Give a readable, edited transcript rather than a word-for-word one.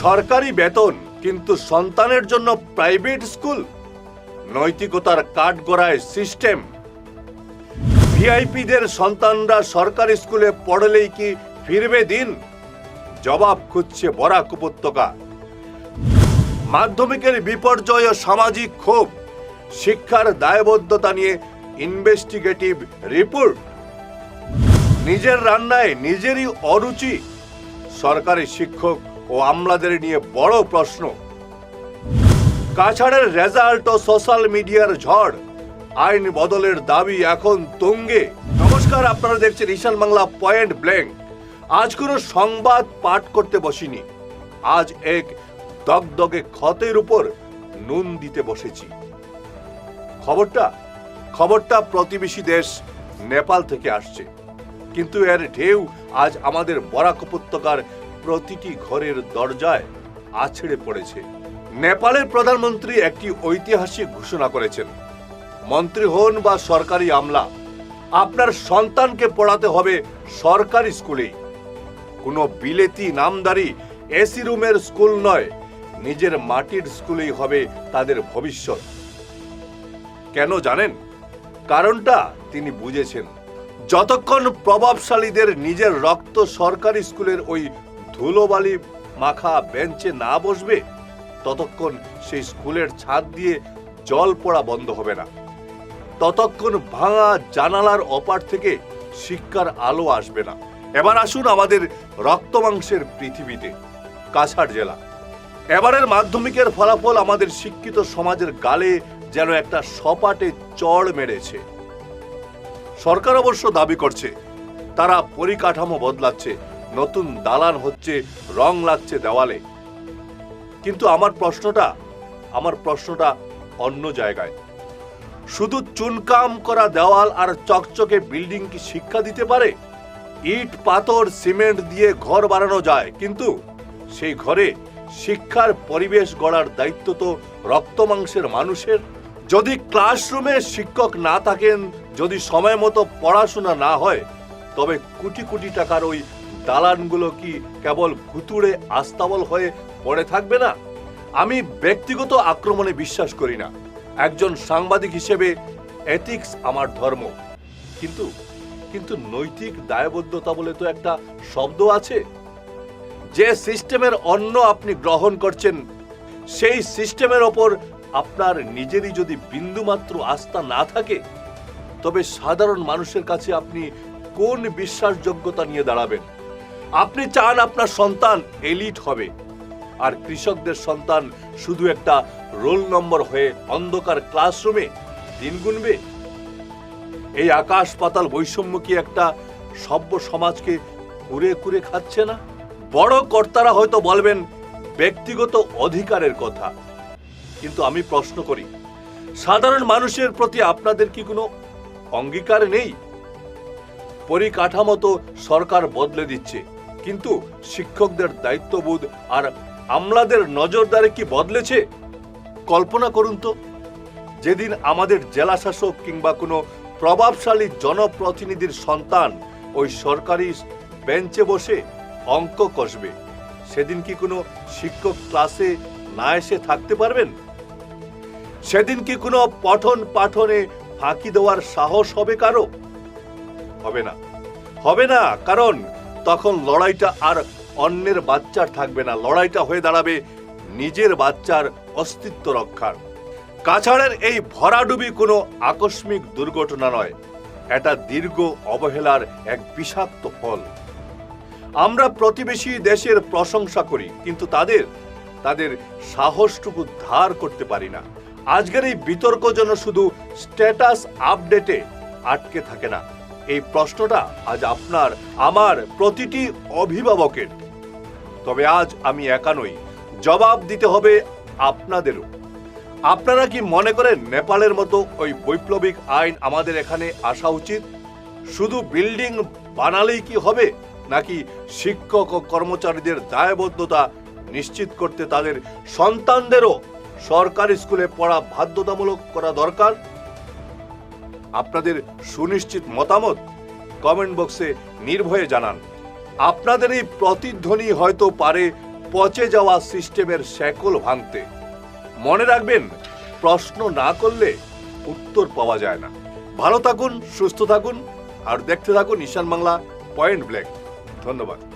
সরকারি বেতন কিন্তু সন্তানের জন্য প্রাইভেট স্কুল, নৈতিকতার কাঠগড়ায় সিস্টেম। ভিআইপিদের সন্তানরা সরকারি স্কুলে পড়লেই কি ফিরবে দিন? জবাব খুঁজছে বরাক উপত্যকা। মাধ্যমিকের বিপর্যয় ও সামাজিক ক্ষোভ, শিক্ষার দায়বদ্ধতা নিয়ে ইনভেস্টিগেটিভ রিপোর্ট। নিজের রান্নায় নিজেরই অরুচি, সরকারি শিক্ষক ও আমলাদের নিয়ে বড় প্রশ্ন। কাছাড়ের রেজাল্ট ও সোশ্যাল মিডিয়ার ঝড়, আইন বদলের দাবি এখন তুঙ্গে। নমস্কার, আপনারা দেখছেন ঈশান বাংলা পয়েন্ট ব্ল্যাঙ্ক। আজ কোনো সংবাদ পাঠ করতে বসিনি, আজ এক দগদগে ক্ষতের উপর নুন দিতে বসেছি। খবরটা প্রতিবেশী দেশ নেপাল থেকে আসছে, কিন্তু এর ঢেউ আজ আমাদের বরাক উপত্যকার প্রতিটি ঘরের দরজায় আছড়ে পড়েছে। নেপালের প্রধানমন্ত্রী একটি ঐতিহাসিক ঘোষণা করেছেন, মন্ত্রী হন বা সরকারি আমলা, আপনার সন্তানকে পড়াতে হবে সরকারি স্কুলেই। কোনো বিলেতি নামদারি এসি রুমের স্কুল নয়, নিজের মাটির স্কুলেই হবে তাদের ভবিষ্যৎ। কেন জানেন? কারণটা তিনি বুঝেছেন। যতক্ষণ প্রভাবশালীদের নিজের রক্ত সরকারি স্কুলের ওই ধুলোবালি মাখা বেঞ্চে না বসবে, ততক্ষণ সেই স্কুলের ছাদ দিয়ে জল পড়া বন্ধ হবে না, ততক্ষণ ভাঙা জানালার অপার থেকে শিক্ষার আলো আসবে না। এবার আসুন আমাদের রক্তমাংসের পৃথিবীতে, কাছাড় জেলা। এবারের মাধ্যমিকের ফলাফল আমাদের শিক্ষিত সমাজের গালে যেন একটা সপাটে চড় মেরেছে। সরকার অবশ্য দাবি করছে তারা পরিকাঠামো বদলাচ্ছে, নতুন দালান হচ্ছে, রং লাগছে দেওয়ালে, কিন্তু আমার প্রশ্নটা অন্য জায়গায়। শুধু চুনকাম করা দেওয়াল আর চকচকে বিল্ডিং কি শিক্ষা দিতে পারে? ইট পাথর সিমেন্ট দিয়ে ঘর বানানো যায়, কিন্তু সেই ঘরে শিক্ষার পরিবেশ গড়ার দায়িত্ব তো রক্তমাংসের মানুষের। যদি ক্লাসরুমে শিক্ষক না থাকেন, যদি সময় মতো পড়াশোনা না হয়, তবে কোটি কোটি টাকার ওই দালানগুলো কি কেবল ভুতুড়ে আস্তাবল হয়ে পড়ে থাকবে না? আমি ব্যক্তিগত আক্রমণে বিশ্বাস করি না। একজন সাংবাদিক হিসেবে এথিক্স আমার ধর্ম, কিন্তু নৈতিক দায়বদ্ধতা বলে তো একটা শব্দ আছে। যে সিস্টেমের অন্ন আপনি গ্রহণ করছেন, সেই সিস্টেমের ওপর আপনার নিজেরই যদি বিন্দুমাত্র আস্থা না থাকে, তবে সাধারণ মানুষের কাছে আপনি কোন বিশ্বাসযোগ্যতা নিয়ে দাঁড়াবেন? আপনি চান আপনার সন্তান এলিট হবে, আর কৃষকদের সন্তান শুধু একটা রোল নম্বর হয়ে অন্ধকার ক্লাসরুমে দিন গুনবে? এই আকাশ পাতাল বৈষম্য কি একটা সভ্য সমাজকে কুরে কুরে খাচ্ছে না? বড় কর্তারা হয়তো বলবেন ব্যক্তিগত অধিকারের কথা, কিন্তু আমি প্রশ্ন করি, সাধারণ মানুষের প্রতি আপনাদের কি কোনো অঙ্গীকার নেই? পরিকাঠামো তো সরকার বদলে দিচ্ছে, কিন্তু শিক্ষকদের দায়িত্ববোধ আর আমলাদের নজরদারি কি বদলেছে? কল্পনা করুন তো, যেদিন আমাদের জেলা শাসক কিংবা কোনো প্রভাবশালী জনপ্রতিনিধির সন্তান ওই সরকারি বেঞ্চে বসে অঙ্ক কষবে, সেদিন কি কোনো শিক্ষক ক্লাসে না এসে থাকতে পারবেন? সেদিন কি কোনো পঠন পাঠনে ফাঁকি দেওয়ার সাহস হবে কারো? হবে না, কারণ তখন লড়াইটা আর অন্যের বাচ্চার থাকবে না, লড়াইটা হয়ে দাঁড়াবে নিজের বাচ্চার অস্তিত্ব রক্ষার। কাছাড়ের এই ভরাডুবি কোনো আকস্মিক দুর্ঘটনা নয়, এটা দীর্ঘ অবহেলার এক বিষাক্ত ফল। আমরা প্রতিবেশী দেশের প্রশংসা করি, কিন্তু তাদের সাহসটুকু ধার করতে পারি না। আজকের এই বিতর্ক যেন শুধু স্ট্যাটাস আপডেটে আটকে থাকে না। এই প্রশ্নটা আজ আপনার, আমার, প্রতিটি অভিভাবকের। তবে আজ আমি একা নই, জবাব দিতে হবে আপনাদেরও। আপনারা কি মনে করেন নেপালের মতো ওই বৈপ্লবিক আইন আমাদের এখানে আসা উচিত? শুধু বিল্ডিং বানালেই কি হবে, নাকি শিক্ষক ও কর্মচারীদের দায়বদ্ধতা নিশ্চিত করতে তাদের সন্তানদেরও সরকারি স্কুলে পড়া বাধ্যতামূলক করা দরকার? আপনাদের সুনিশ্চিত মতামত কমেন্ট বক্সে নির্ভয়ে জানান। আপনাদের এই প্রতিধ্বনি হয়তো পারে পচে যাওয়া সিস্টেমের শেকল ভাঙতে। মনে রাখবেন, প্রশ্ন না করলে উত্তর পাওয়া যায় না। ভালো থাকুন, সুস্থ থাকুন আর দেখতে থাকুন ঈশান বাংলা পয়েন্ট ব্ল্যাঙ্ক। ধন্যবাদ।